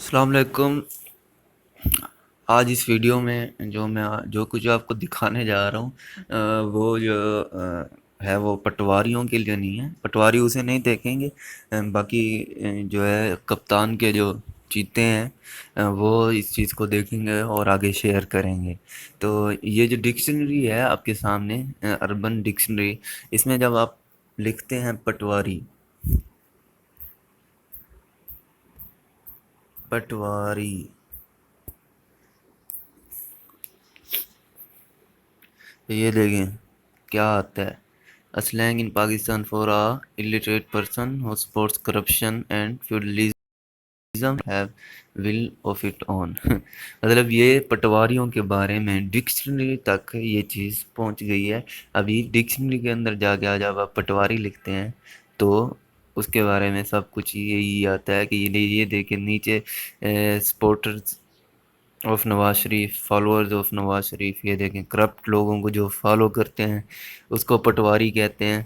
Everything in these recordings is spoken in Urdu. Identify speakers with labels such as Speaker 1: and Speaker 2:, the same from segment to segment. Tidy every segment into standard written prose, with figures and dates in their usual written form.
Speaker 1: السلام علیکم۔ آج اس ویڈیو میں جو کچھ آپ کو دکھانے جا رہا ہوں وہ جو ہے وہ پٹواریوں کے لیے نہیں ہے۔ پٹواری اسے نہیں دیکھیں گے، باقی جو ہے کپتان کے جو چیتے ہیں وہ اس چیز کو دیکھیں گے اور آگے شیئر کریں گے۔ تو یہ جو ڈکشنری ہے آپ کے سامنے، اربن ڈکشنری، اس میں جب آپ لکھتے ہیں پٹواری، پٹواری تو یہ دیکھیں کیا آتا ہے: A slang in Pakistan for a illiterate person who supports corruption and feudalism have will of its own۔ مطلب یہ پٹواریوں کے بارے میں ڈکشنری تک یہ چیز پہنچ گئی ہے۔ ابھی ڈکشنری کے اندر جا کے جب آپ پٹواری لکھتے ہیں تو اس کے بارے میں سب کچھ یہی آتا ہے کہ یہ دیکھیں نیچے supporters of Nawaz Sharif, followers of Nawaz Sharif, یہ دیکھیں کرپٹ لوگوں کو جو فالو کرتے ہیں اس کو پٹواری کہتے ہیں۔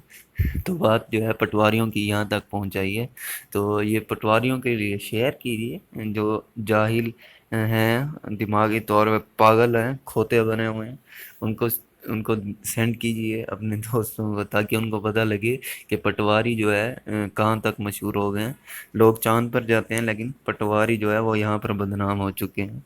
Speaker 1: تو بات جو ہے پٹواریوں کی یہاں تک پہنچائی ہے۔ تو یہ پٹواریوں کے لیے شیئر کیجیے، جو جاہل ہیں، دماغی طور پہ پاگل ہیں، کھوتے بنے ہوئے ہیں، ان کو سینڈ کیجیے اپنے دوستوں کو، تاکہ ان کو پتہ لگے کہ پٹواری جو ہے کہاں تک مشہور ہو گئے ہیں۔ لوگ چاند پر جاتے ہیں لیکن پٹواری جو ہے وہ یہاں پر بدنام ہو چکے ہیں۔